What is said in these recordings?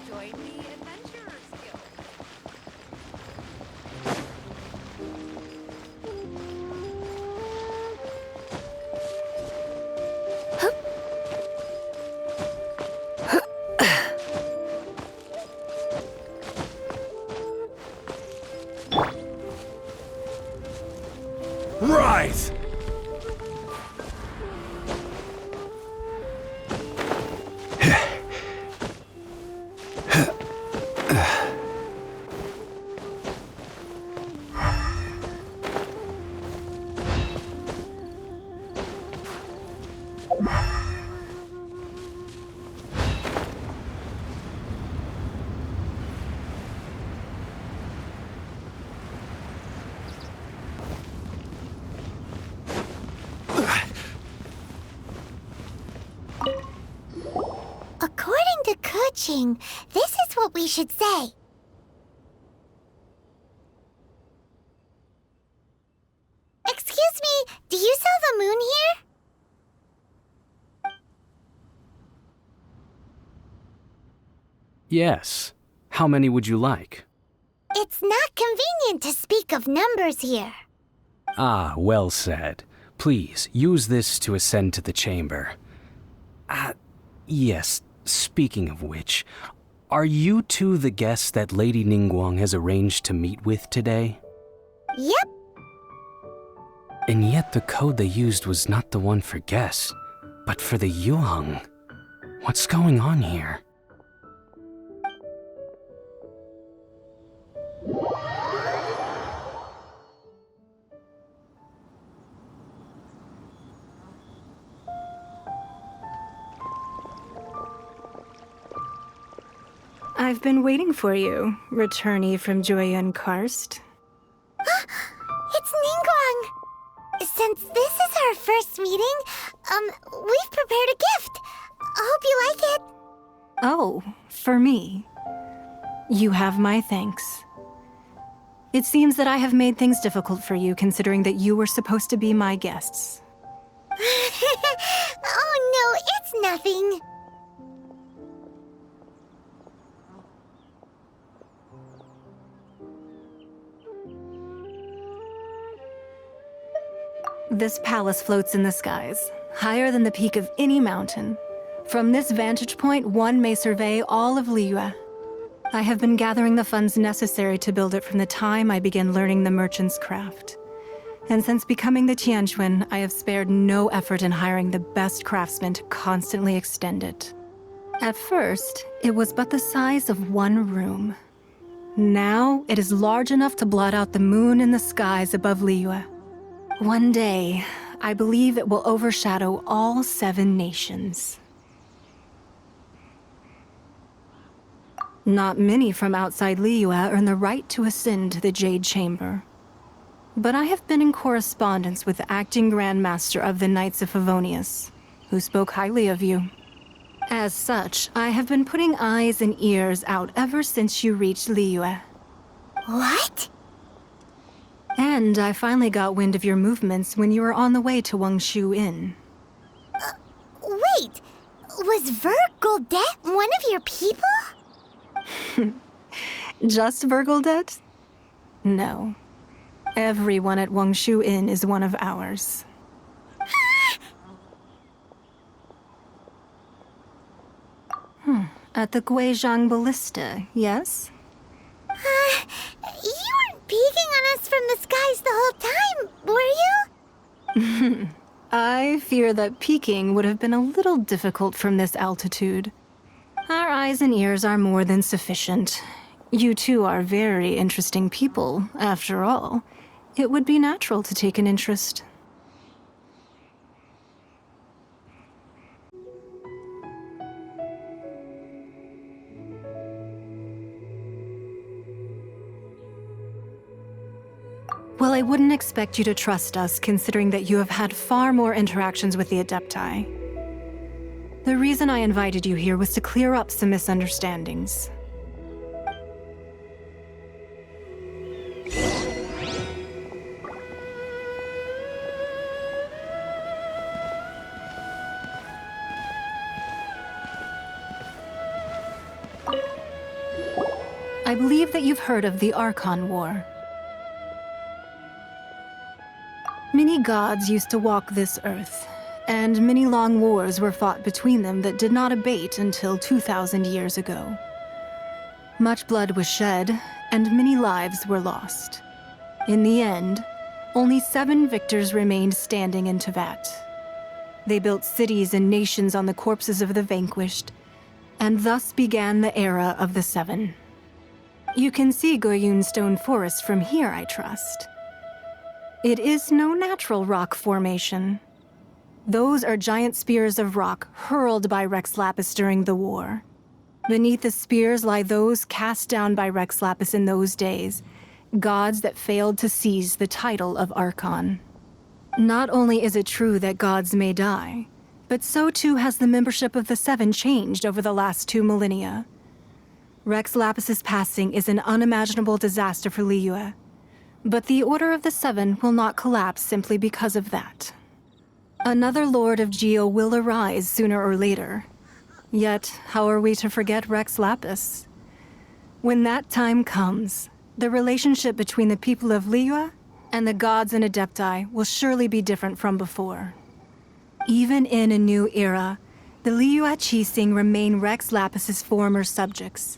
Join the Adventurers Guild. Right! According to coaching, this is what we should say. Excuse me, do you sell the moon here? Yes. How many would you like? It's not convenient to speak of numbers here. Ah, well said. Please, use this to ascend to the chamber. Yes, speaking of which, are you two the guests that Lady Ningguang has arranged to meet with today? Yep. And yet the code they used was not the one for guests, but for the Yuheng. What's going on here? I've been waiting for you, returnee from Joyun Karst. It's Ningguang. Since this is our first meeting, we've prepared a gift. Hope you like it. Oh, for me. You have my thanks. It seems that I have made things difficult for you, considering that you were supposed to be my guests. Oh no, it's nothing. This palace floats in the skies, higher than the peak of any mountain. From this vantage point, one may survey all of Liyue. I have been gathering the funds necessary to build it from the time I began learning the merchant's craft. And since becoming the Tianquan, I have spared no effort in hiring the best craftsmen to constantly extend it. At first, it was but the size of one room. Now, it is large enough to blot out the moon in the skies above Liyue. One day, I believe it will overshadow all 7 nations. Not many from outside Liyue earn the right to ascend to the Jade Chamber. But I have been in correspondence with the acting Grand Master of the Knights of Favonius, who spoke highly of you. As such, I have been putting eyes and ears out ever since you reached Liyue. What? And I finally got wind of your movements when you were on the way to Wangshu Inn. Wait, was Vergoldet one of your people? Just Vergoldet? No. Everyone at Wangshu Inn is one of ours. At the Guizhang Ballista, yes? You weren't peeking on us from the skies the whole time, were you? I fear that peeking would have been a little difficult from this altitude. Our eyes and ears are more than sufficient. You two are very interesting people, after all. It would be natural to take an interest. Well, I wouldn't expect you to trust us, considering that you have had far more interactions with the Adepti. The reason I invited you here was to clear up some misunderstandings. I believe that you've heard of the Archon War. Many gods used to walk this earth, and many long wars were fought between them that did not abate until 2,000 years ago. Much blood was shed, and many lives were lost. In the end, only 7 victors remained standing in Teyvat. They built cities and nations on the corpses of the vanquished, and thus began the era of the 7. You can see Goyun Stone Forest from here, I trust. It is no natural rock formation. Those are giant spears of rock hurled by Rex Lapis during the war. Beneath the spears lie those cast down by Rex Lapis in those days, gods that failed to seize the title of Archon. Not only is it true that gods may die, but so too has the membership of the 7 changed over the last 2 millennia. Rex Lapis's passing is an unimaginable disaster for Liyue, but the Order of the 7 will not collapse simply because of that. Another Lord of Geo will arise sooner or later. Yet, how are we to forget Rex Lapis? When that time comes, the relationship between the people of Liyue and the gods and Adepti will surely be different from before. Even in a new era, the Liyue Qixing remain Rex Lapis's former subjects.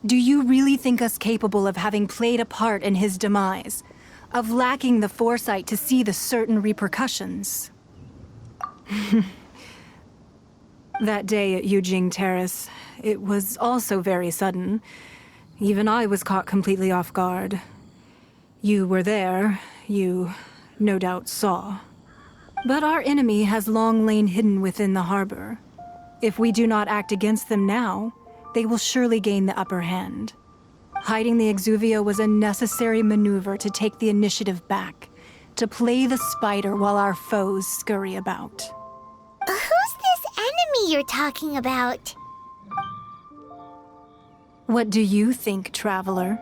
Do you really think us capable of having played a part in his demise? Of lacking the foresight to see the certain repercussions? That day at Yujing Terrace, it was also very sudden. Even I was caught completely off guard. You were there, you no doubt saw. But our enemy has long lain hidden within the harbor. If we do not act against them now, they will surely gain the upper hand. Hiding the Exuvia was a necessary maneuver to take the initiative back, to play the spider while our foes scurry about. Who's this enemy you're talking about? What do you think, traveler?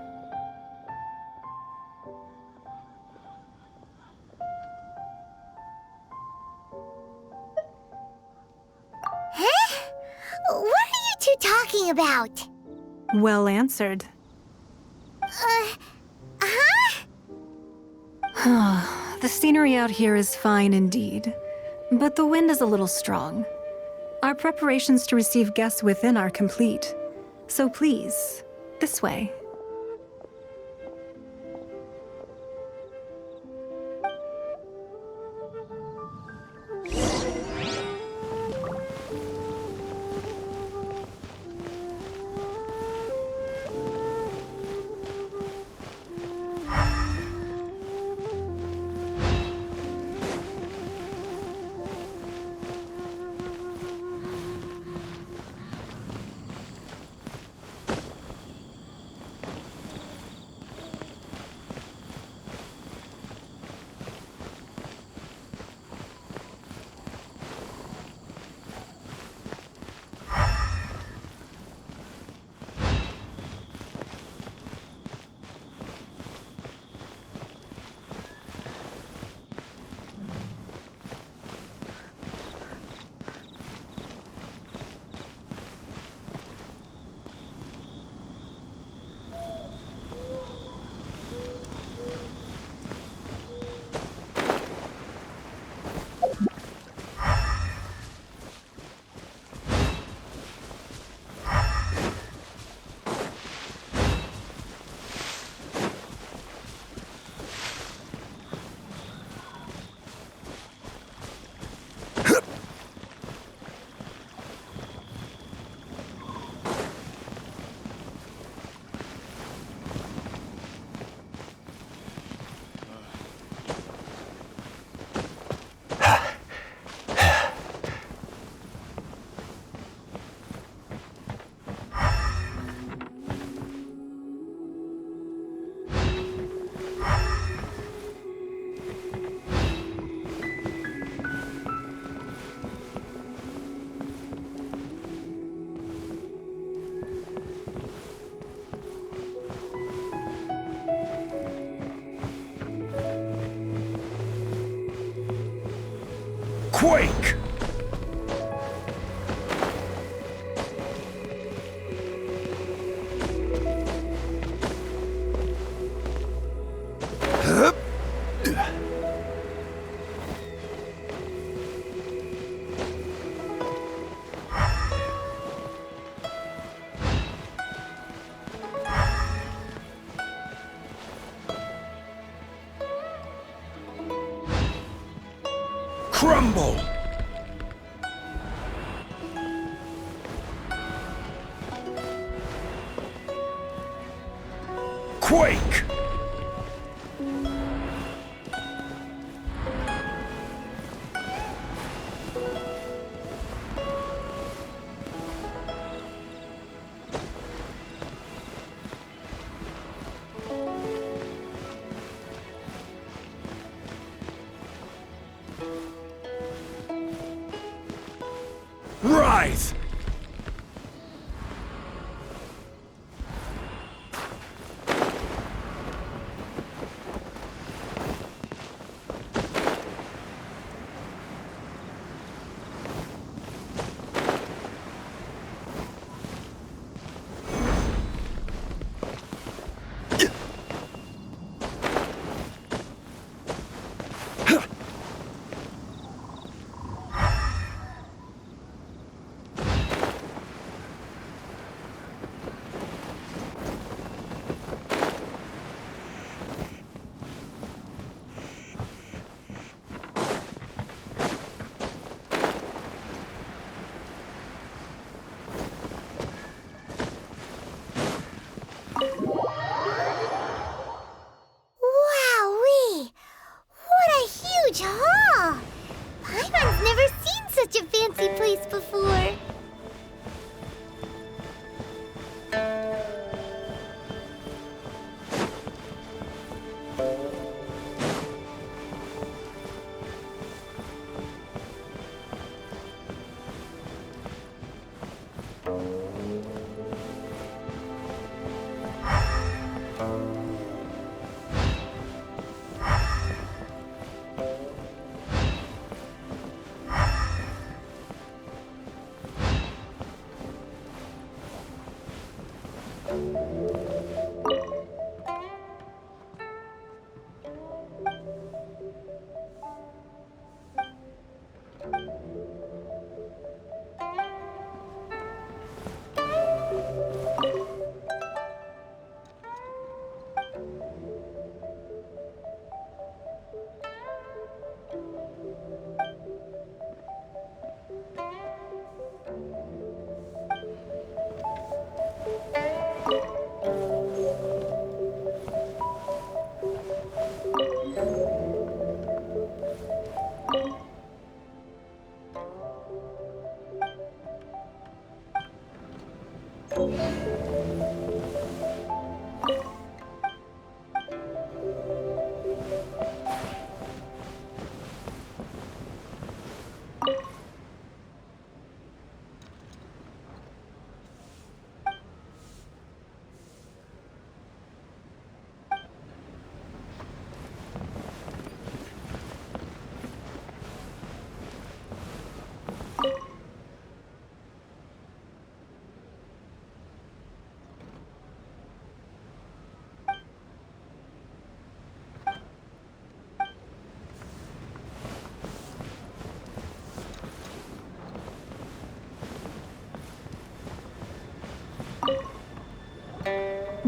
Huh? What are you two talking about? Well answered. The scenery out here is fine indeed, but the wind is a little strong. Our preparations to receive guests within are complete, so please, this way. Quake! Crumble! Quake! Rise! Wowee! What a huge hall! Paimon's never seen such a fancy place before.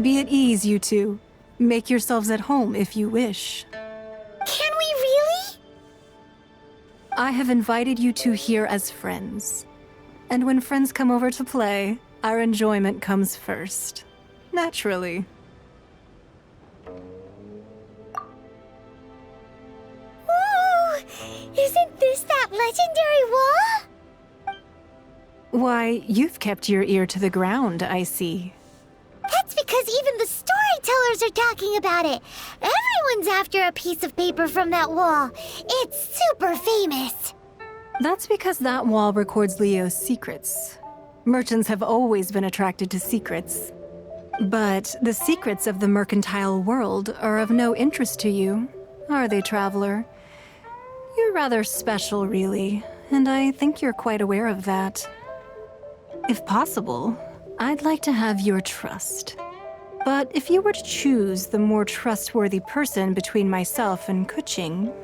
Be at ease, you two. Make yourselves at home if you wish. Can we really? I have invited you two here as friends. And when friends come over to play, our enjoyment comes first. Naturally. Ooh! Isn't this that legendary wall? Why, you've kept your ear to the ground, I see. That's because even the storytellers are talking about it. Everyone's after a piece of paper from that wall. It's super famous. That's because that wall records Leo's secrets. Merchants have always been attracted to secrets. But the secrets of the mercantile world are of no interest to you, are they, traveler? You're rather special, really, and I think you're quite aware of that. If possible, I'd like to have your trust. But if you were to choose the more trustworthy person between myself and Kuching...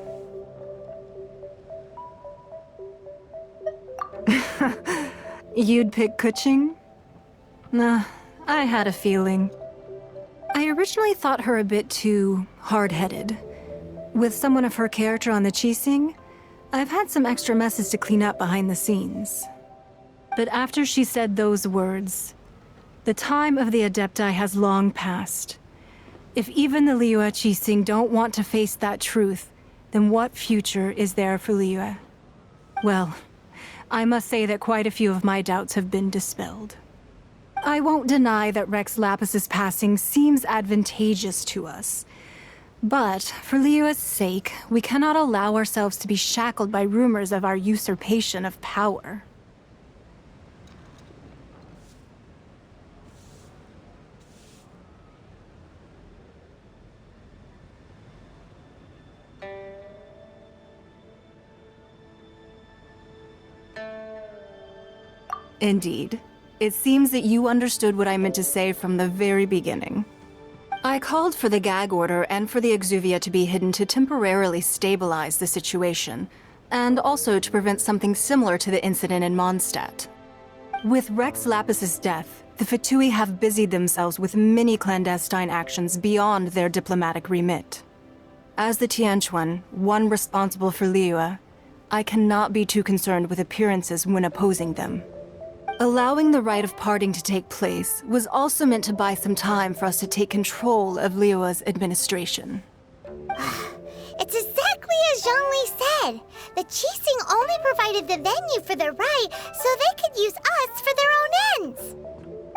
You'd pick Kuching? Nah, I had a feeling. I originally thought her a bit too hard-headed. With someone of her character on the Qixing, I've had some extra messes to clean up behind the scenes. But after she said those words, the time of the Adepti has long passed. If even the Liyue Qixing don't want to face that truth, then what future is there for Liyue? Well, I must say that quite a few of my doubts have been dispelled. I won't deny that Rex Lapis's passing seems advantageous to us. But for Liyue's sake, we cannot allow ourselves to be shackled by rumors of our usurpation of power. Indeed. It seems that you understood what I meant to say from the very beginning. I called for the gag order and for the exuvia to be hidden to temporarily stabilize the situation, and also to prevent something similar to the incident in Mondstadt. With Rex Lapis's death, the Fatui have busied themselves with many clandestine actions beyond their diplomatic remit. As the Tianquan, one responsible for Liyue, I cannot be too concerned with appearances when opposing them. Allowing the rite of parting to take place was also meant to buy some time for us to take control of Liyue's administration. It's exactly as Zhongli said. The Qixing only provided the venue for their rite so they could use us for their own ends.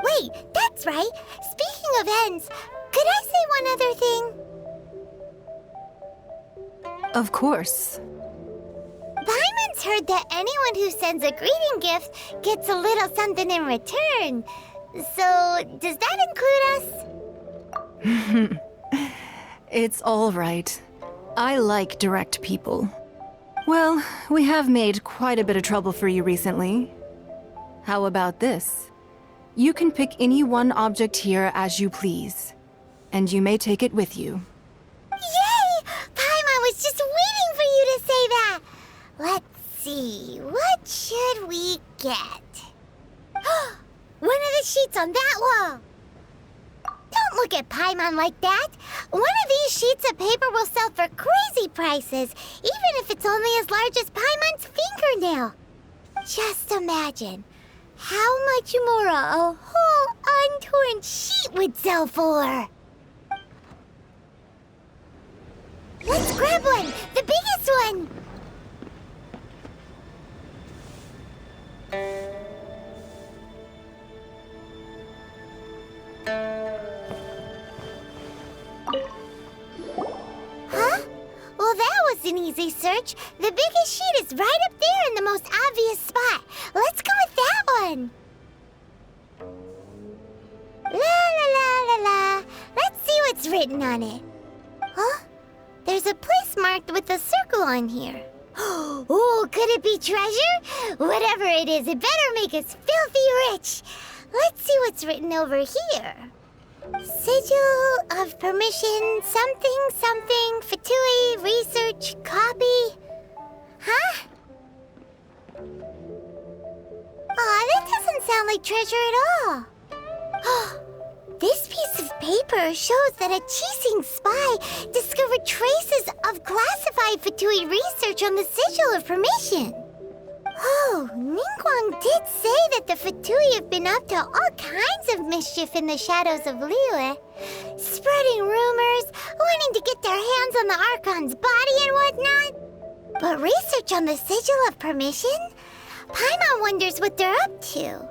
Wait, that's right. Speaking of ends, could I say one other thing? Of course. Paimon's heard that anyone who sends a greeting gift gets a little something in return. So, does that include us? It's all right. I like direct people. Well, we have made quite a bit of trouble for you recently. How about this? You can pick any one object here as you please, and you may take it with you. Yay! Paimon was just waiting for you to say that! Let's see, what should we get? One of the sheets on that wall! Don't look at Paimon like that! One of these sheets of paper will sell for crazy prices, even if it's only as large as Paimon's fingernail. Just imagine how much more a whole untorn sheet would sell for. Let's grab one! The biggest one! Huh? Well, that was an easy search. The biggest sheet is right up there in the most obvious spot. Let's go with that one. La la la la la. Let's see what's written on it. Huh? There's a place marked with a circle on here. Oh, could it be treasure? Whatever it is, it better make us filthy rich. Let's see what's written over here. Sigil of permission, something, something, Fatui, research, copy. Huh? Aw, that doesn't sound like treasure at all. This piece of paper shows that a Qixing spy discovered traces of classified Fatui research on the Sigil of Permission. Oh, Ningguang did say that the Fatui have been up to all kinds of mischief in the shadows of Liyue, spreading rumors, wanting to get their hands on the Archon's body and whatnot. But research on the Sigil of Permission? Paimon wonders what they're up to.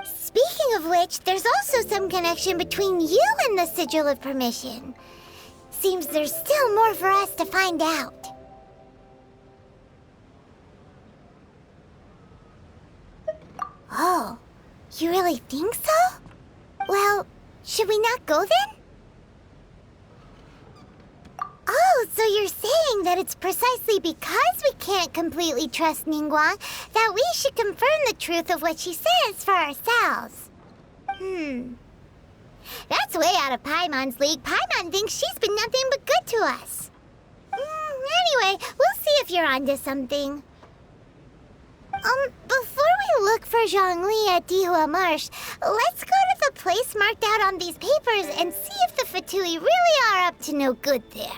Speaking of which, there's also some connection between you and the Sigil of Permission. Seems there's still more for us to find out. Oh, you really think so? Well, should we not go then? Oh, so you're saying that it's precisely because we can't completely trust Ningguang that we should confirm the truth of what she says for ourselves. That's way out of Paimon's league. Paimon thinks she's been nothing but good to us. Anyway, we'll see if you're onto something. Before we look for Zhongli at Dihua Marsh, let's go to the place marked out on these papers and see if the Fatui really are up to no good there.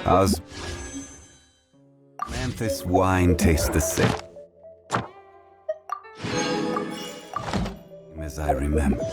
How's Manthus wine taste the same as I remember?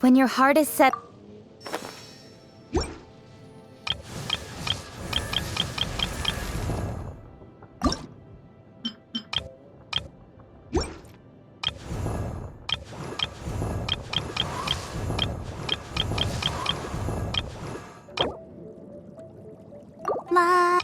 When your heart is set... Ma...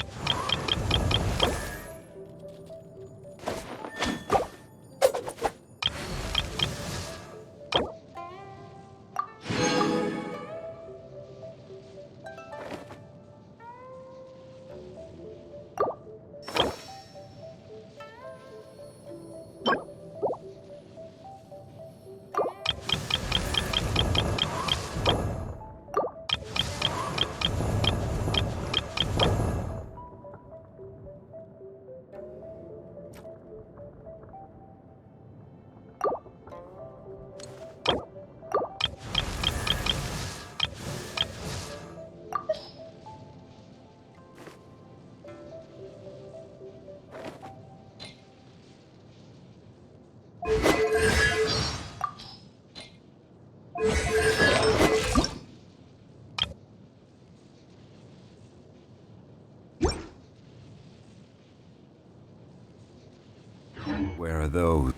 Where are those?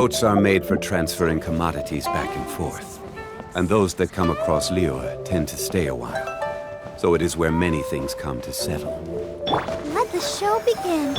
Boats are made for transferring commodities back and forth. And those that come across Liyue tend to stay a while. So it is where many things come to settle. Let the show begin.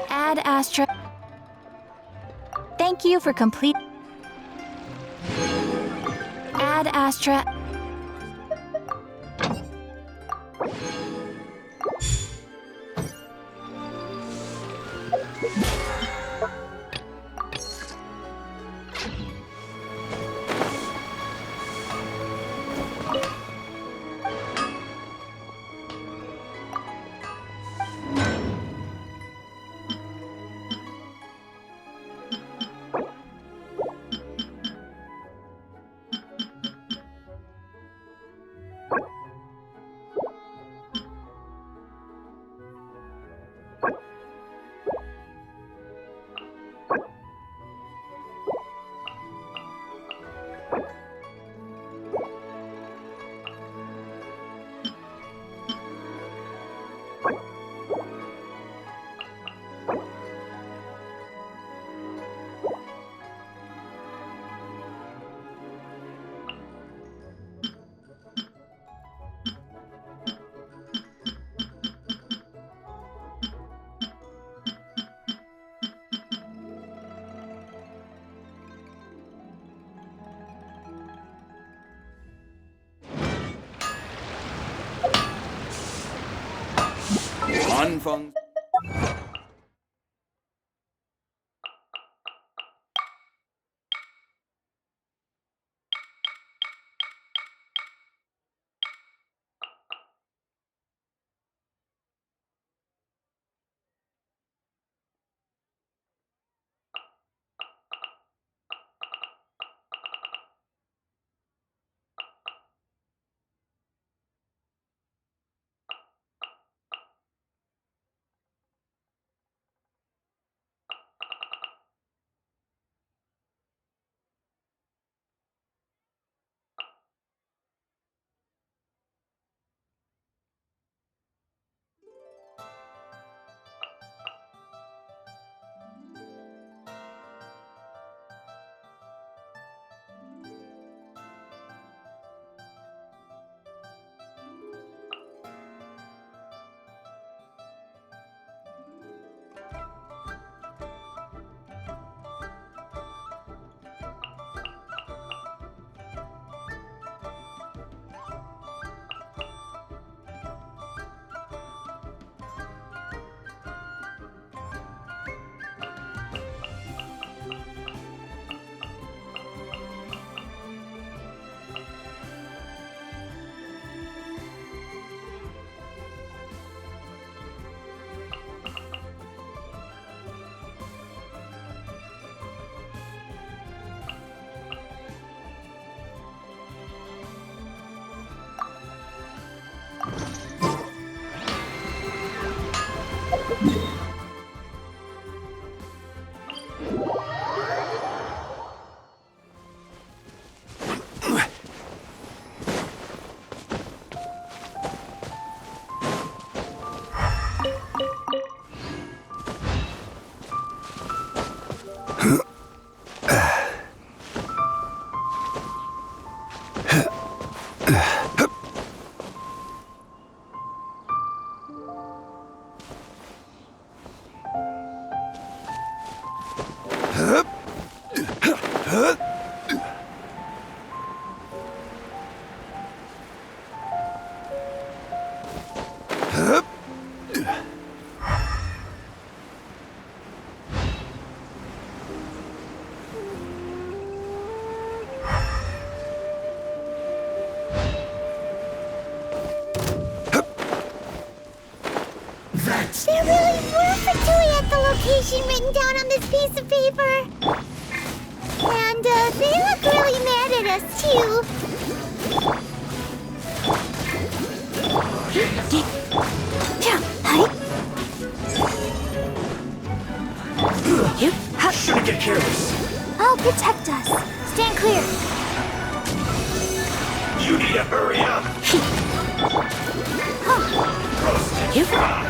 Ad Astra. Thank you for complete. Ad Astra. Anfang. There really were Fatui at the location written down on this piece of paper. And they look really mad at us, too. Shouldn't get careless. I'll protect us. Stand clear. You need to hurry up. Roasted fry.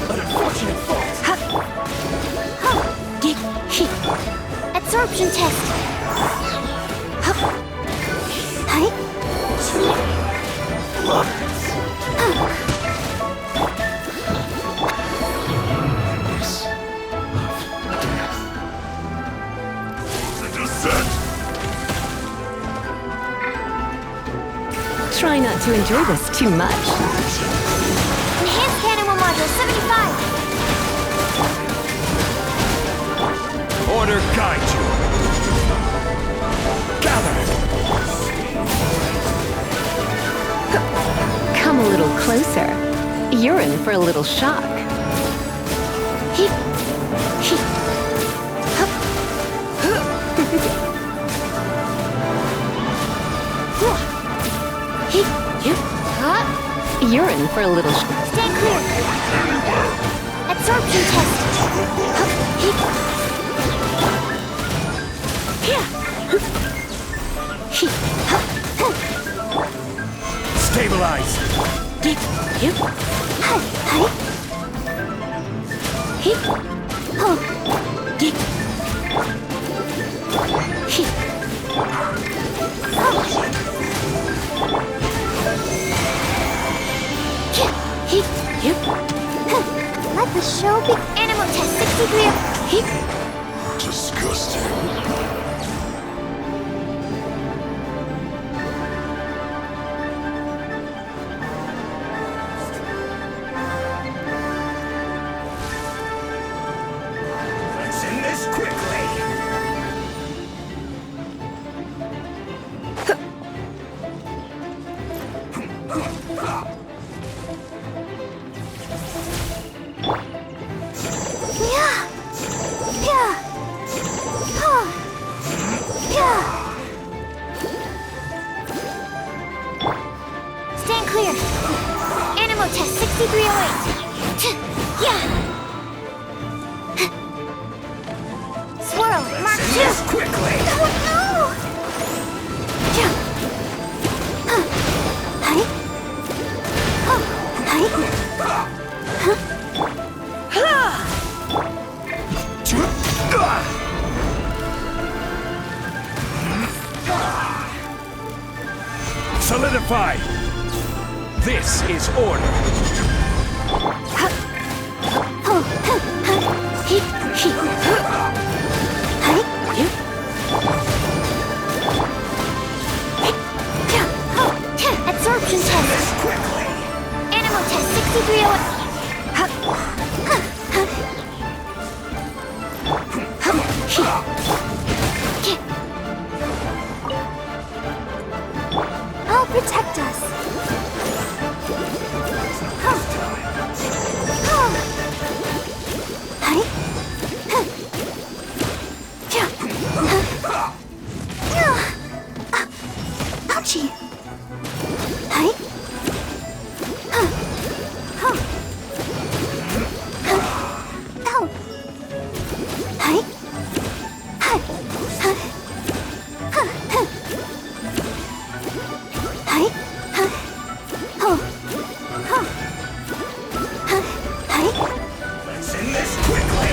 An unfortunate fault. Absorption test. Try not to enjoy this too much. Enhanced animal module 75. Order guide you. Gather. Come a little closer. You're in for a little shock. You're in for a little Stand clear. Absorption test. Stabilize. Let the show be. Animal test 63. Disgusting. Let's end this quickly. Stand clear. Animal test 6308. Swirl, mark 2. This quickly. Oh no! Solidify. This is order. Absorption test. Quickly. Animal test 6308. I'll protect us. Ouchie. Let's end this quickly.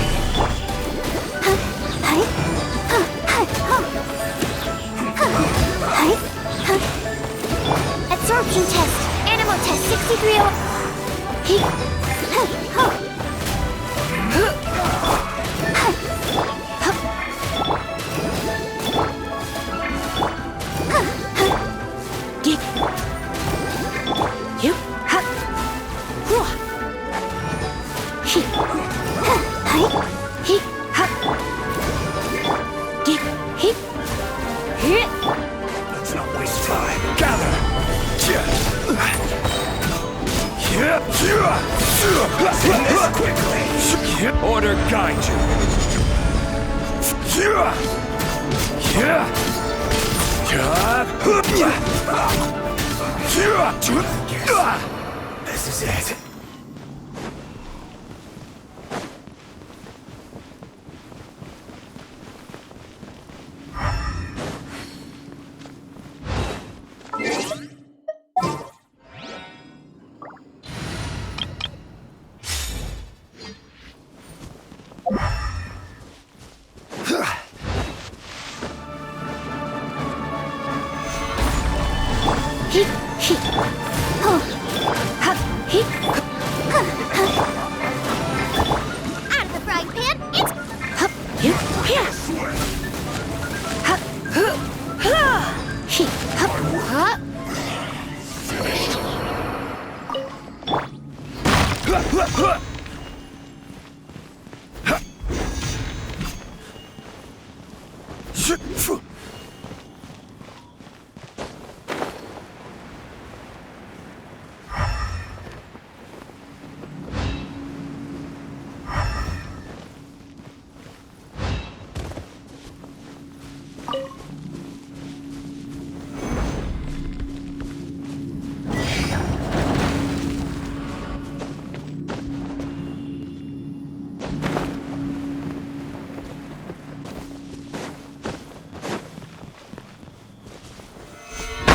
Let's not waste time. Gather! Send this quickly! Order guide you! This is it. Out of the frying pan, it's...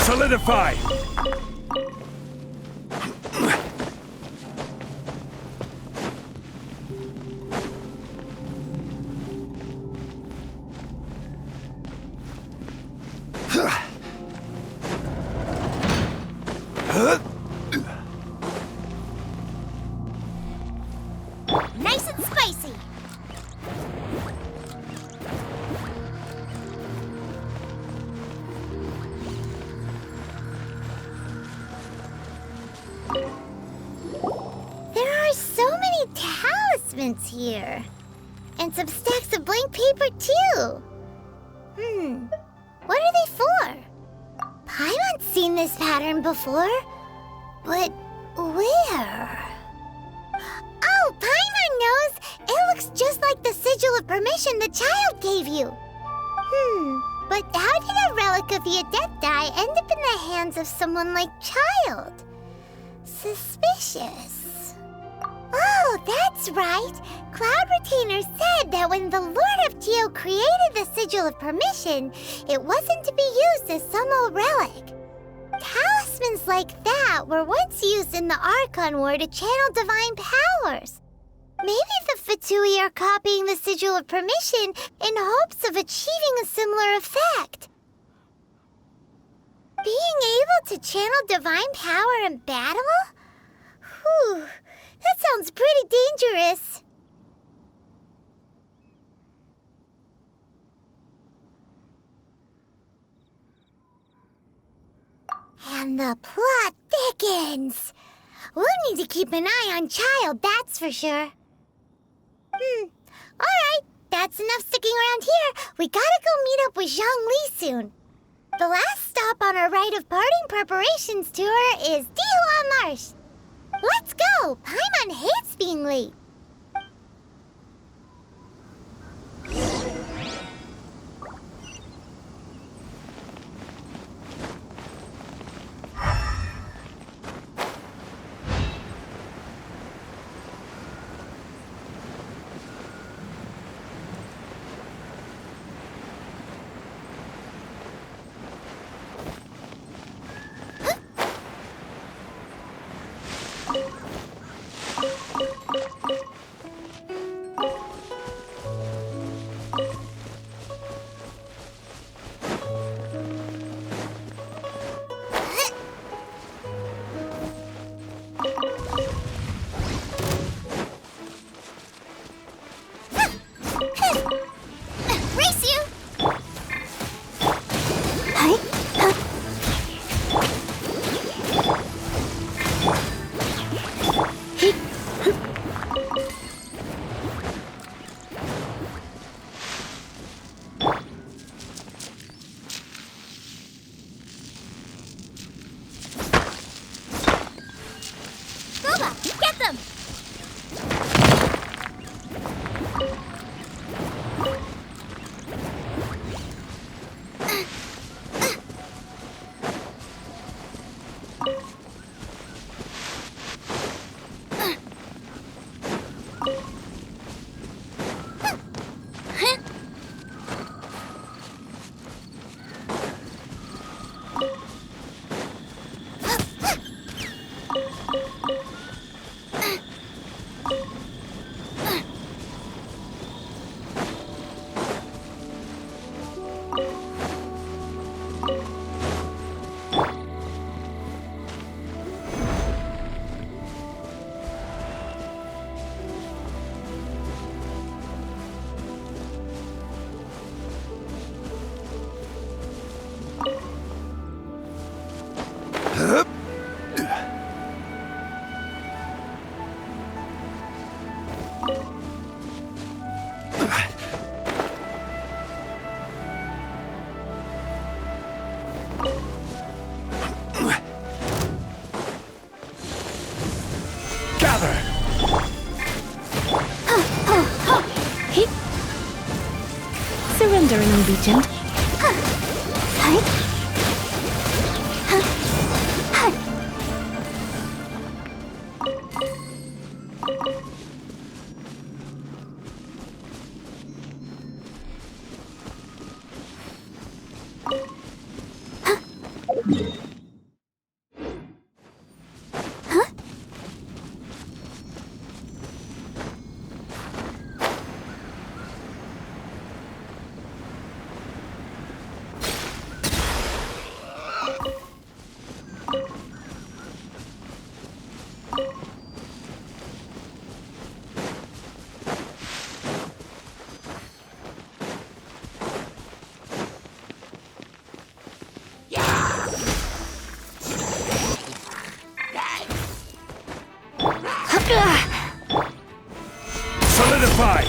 Solidify! Nice and spicy. There are so many talismans here. And some stacks of blank paper, too. What are they for? Paimon's seen this pattern before. But where? Oh, Paimon knows! It looks just like the sigil of permission the child gave you. But how did a relic of the Adepti end up in the hands of someone like Child? Suspicious. Oh, that's right. Cloud Retainer said that when the Lord of Geo created the sigil of permission, it wasn't to be used as some old relic. Talismans like that were once used in the Archon War to channel divine powers. Maybe the Fatui are copying the sigil of permission in hopes of achieving a similar effect. Being able to channel divine power in battle? Whew, that sounds pretty dangerous. And the plot thickens. We'll need to keep an eye on Child, that's for sure. Alright, that's enough sticking around here. We gotta go meet up with Zhongli soon. The last stop on our rite of parting preparations tour is Dihua Marsh. Let's go! Paimon hates being late. Gather! Surrender an allegiance. Solidify!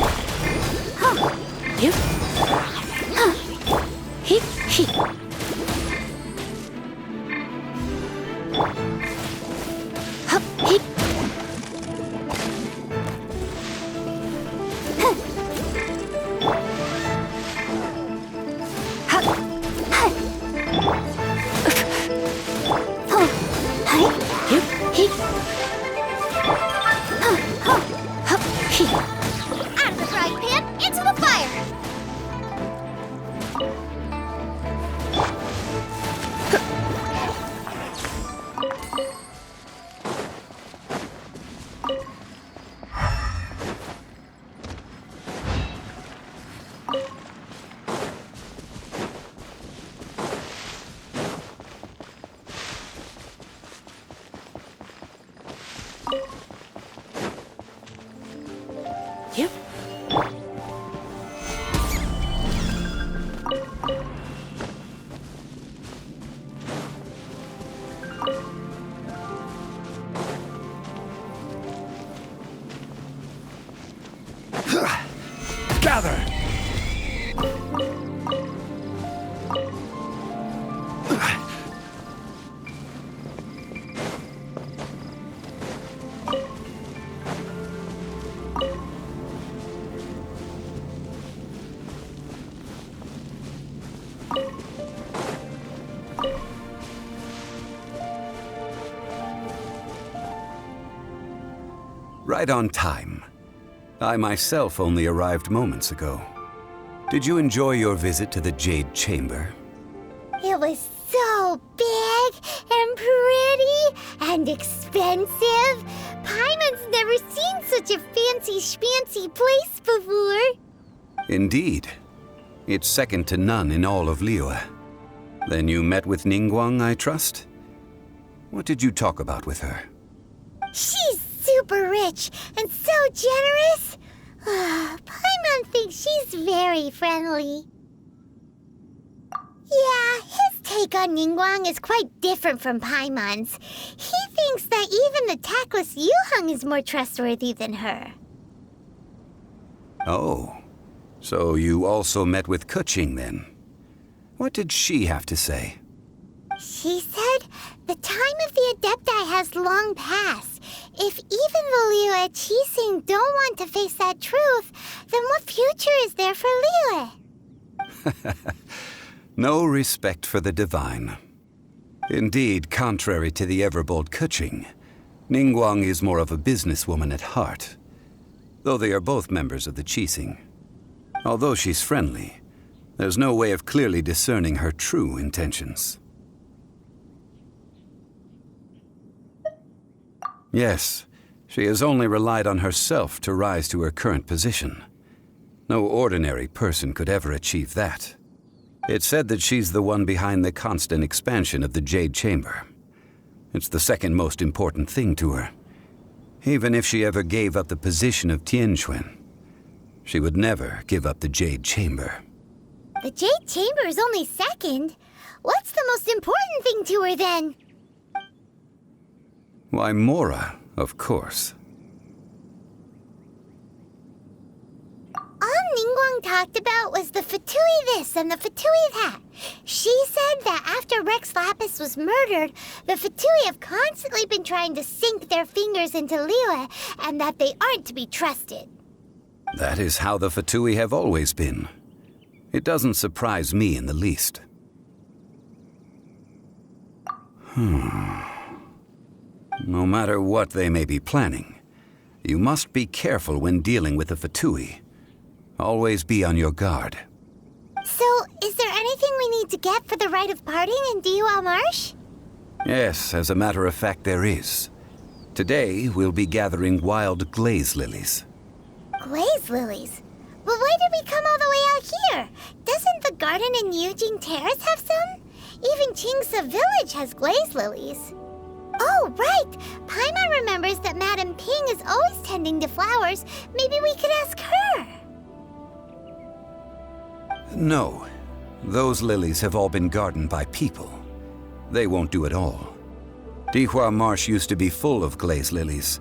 Out of the frying pan, into the fire! Gather! Right on time. I myself only arrived moments ago. Did you enjoy your visit to the Jade Chamber? It was so big and pretty and expensive. Paimon's never seen such a fancy schmancy place before. Indeed. It's second to none in all of Liyue. Then you met with Ningguang, I trust? What did you talk about with her? She's super rich and so generous. Paimon thinks she's very friendly. Yeah, his take on Ningguang is quite different from Paimon's. He thinks that even the tactless Yuheng is more trustworthy than her. Oh, so you also met with Keqing then? What did she have to say? She said the time of the Adepti has long passed. If even the Liyue Qixing don't want to face that truth, then what future is there for Liyue? No respect for the divine. Indeed, contrary to the ever-bold Keqing, Ningguang is more of a businesswoman at heart, though they are both members of the Qixing. Although she's friendly, there's no way of clearly discerning her true intentions. Yes, she has only relied on herself to rise to her current position. No ordinary person could ever achieve that. It's said that she's the one behind the constant expansion of the Jade Chamber. It's the second most important thing to her. Even if she ever gave up the position of Tianquan, she would never give up the Jade Chamber. The Jade Chamber is only second. What's the most important thing to her then? Why, Mora, of course. I'll Ningguang talked about was the Fatui this and the Fatui that. She said that after Rex Lapis was murdered, the Fatui have constantly been trying to sink their fingers into Liyue, and that they aren't to be trusted. That is how the Fatui have always been. It doesn't surprise me in the least. No matter what they may be planning, you must be careful when dealing with the Fatui. Always be on your guard. So, is there anything we need to get for the rite of parting in Dihua Marsh? Yes, as a matter of fact, there is. Today, we'll be gathering wild glaze lilies. Glaze lilies? But why did we come all the way out here? Doesn't the garden in Yujing Terrace have some? Even Qingsa Village has glaze lilies. Oh, right! Paimon remembers that Madame Ping is always tending to flowers. Maybe we could ask her. No. Those lilies have all been gardened by people. They won't do it all. Dihua Marsh used to be full of glaze lilies.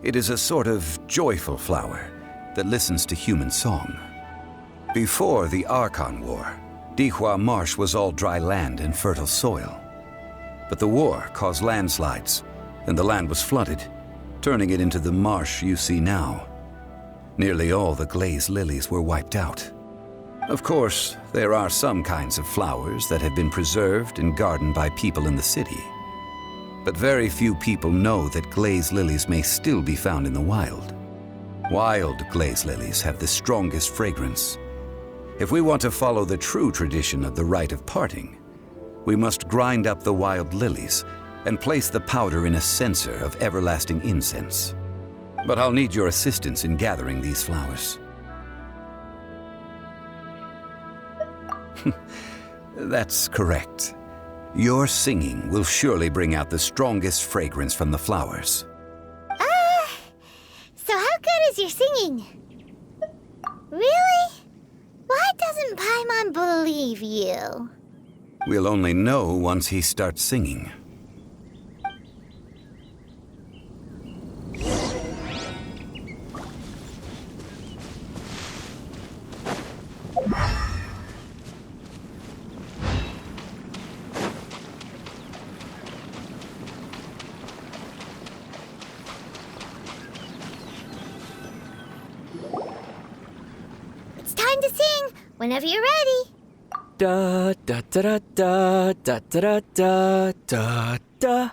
It is a sort of joyful flower that listens to human song. Before the Archon War, Dihua Marsh was all dry land and fertile soil. But the war caused landslides, and the land was flooded, turning it into the marsh you see now. Nearly all the glaze lilies were wiped out. Of course, there are some kinds of flowers that have been preserved and gardened by people in the city. But very few people know that glaze lilies may still be found in the wild. Wild glaze lilies have the strongest fragrance. If we want to follow the true tradition of the rite of parting, we must grind up the wild lilies and place the powder in a censer of everlasting incense. But I'll need your assistance in gathering these flowers. That's correct. Your singing will surely bring out the strongest fragrance from the flowers. So how good is your singing? Really? Why doesn't Paimon believe you? We'll only know once he starts singing. It's time to sing, whenever you're ready. Da da da da da da da da da.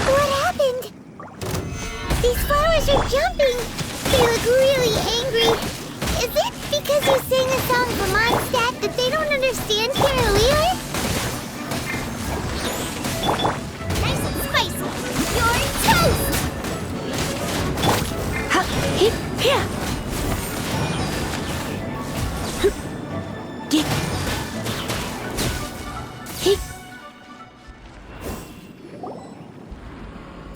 What happened? These flowers are jumping. They look really angry. Is it because you sang a song for Mondstadt that they don't understand here in Liyue? Nice and spicy. You're toast! Ha! Hit! Here! Get! Hit!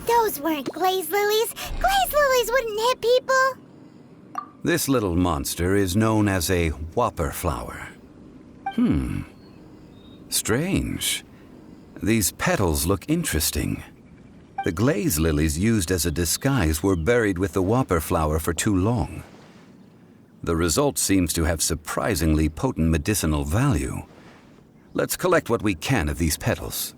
Those weren't glaze lilies. Glaze lilies wouldn't hit people. This little monster is known as a whopper flower. Strange. These petals look interesting. The glaze lilies used as a disguise were buried with the whopper flower for too long. The result seems to have surprisingly potent medicinal value. Let's collect what we can of these petals.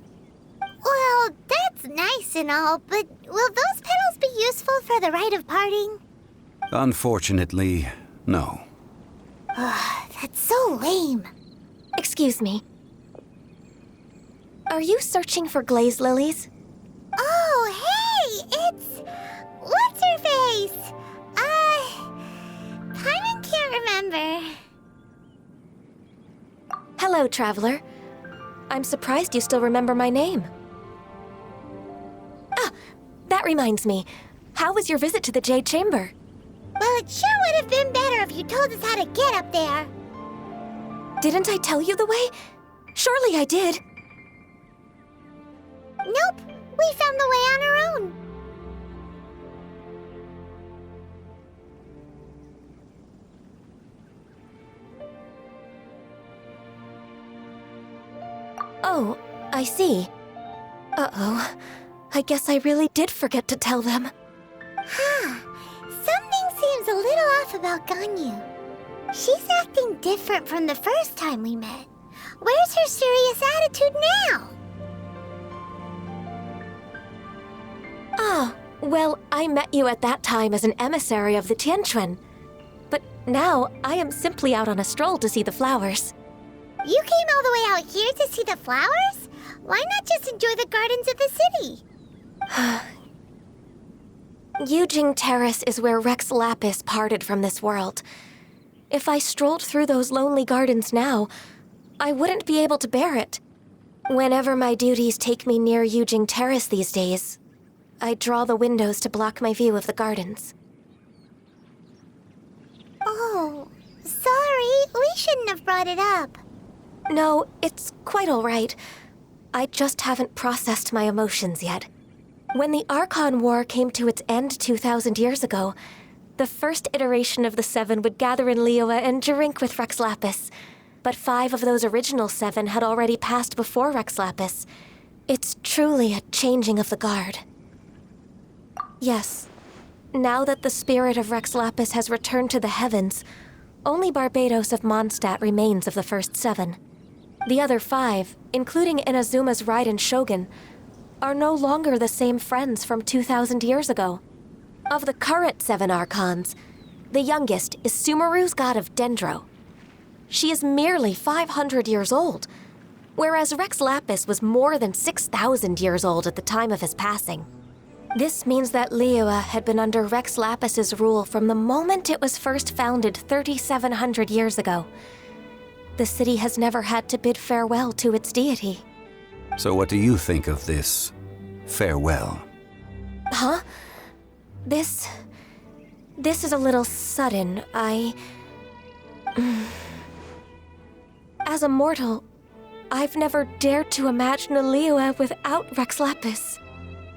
Well, that's nice and all, but will those petals be useful for the rite of parting? Unfortunately, no. That's so lame. Excuse me. Are you searching for glaze lilies? Oh, hey! It's... What's her face? Paimon can't remember. Hello, traveler. I'm surprised you still remember my name. Ah, that reminds me. How was your visit to the Jade Chamber? Well, it sure would have been better if you told us how to get up there. Didn't I tell you the way? Surely I did. Nope, we found the way on our own. Oh, I see. Uh-oh. I guess I really did forget to tell them. Huh. about Ganyu. She's acting different from the first time we met. Where's her serious attitude now? Ah, well, I met you at that time as an emissary of the Tianquan. But now, I am simply out on a stroll to see the flowers. You came all the way out here to see the flowers? Why not just enjoy the gardens of the city? Yujing Terrace is where Rex Lapis parted from this world. If I strolled through those lonely gardens now, I wouldn't be able to bear it. Whenever my duties take me near Yujing Terrace these days, I draw the windows to block my view of the gardens. Oh, sorry. We shouldn't have brought it up. No, it's quite all right. I just haven't processed my emotions yet. When the Archon War came to its end 2,000 years ago, the first iteration of the Seven would gather in Liyue and drink with Rex Lapis. But 5 of those original 7 had already passed before Rex Lapis. It's truly a changing of the guard. Yes, now that the spirit of Rex Lapis has returned to the heavens, only Barbados of Mondstadt remains of the first 7. The other 5, including Inazuma's Raiden Shogun, are no longer the same friends from 2,000 years ago. Of the current 7 Archons, the youngest is Sumeru's god of Dendro. She is merely 500 years old, whereas Rex Lapis was more than 6,000 years old at the time of his passing. This means that Liyue had been under Rex Lapis's rule from the moment it was first founded 3,700 years ago. The city has never had to bid farewell to its deity. So what do you think of this farewell? Huh? This is a little sudden. As a mortal, I've never dared to imagine a Liyue without Rex Lapis.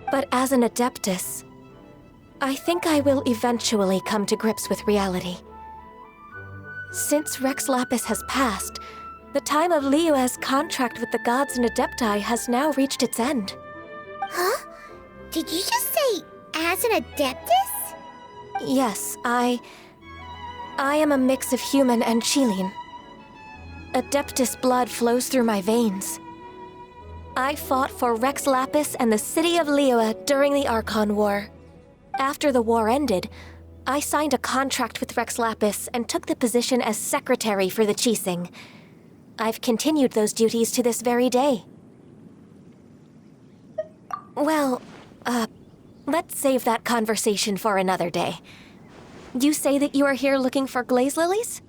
But as an Adeptus, I think I will eventually come to grips with reality. Since Rex Lapis has passed, the time of Liyue's contract with the gods and Adepti has now reached its end. Huh? Did you just say, as an Adeptus? Yes, I am a mix of human and Chilean. Adeptus blood flows through my veins. I fought for Rex Lapis and the city of Liyue during the Archon War. After the war ended, I signed a contract with Rex Lapis and took the position as secretary for the Qixing. I've continued those duties to this very day. Well, let's save that conversation for another day. You say that you are here looking for glaze lilies?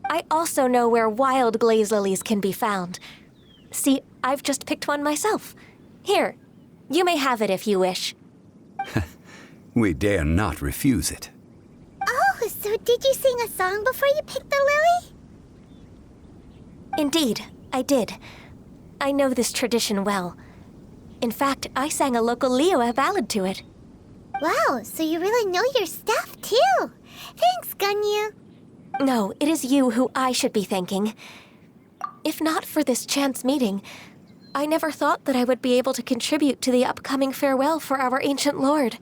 I also know where wild glaze lilies can be found. See, I've just picked one myself. Here, you may have it if you wish. We dare not refuse it. Oh, so did you sing a song before you picked the lily? Indeed, I did. I know this tradition well. In fact, I sang a local Liyue ballad to it. Wow, so you really know your stuff, too. Thanks, Ganyu. No, it is you who I should be thanking. If not for this chance meeting, I never thought that I would be able to contribute to the upcoming farewell for our ancient lord.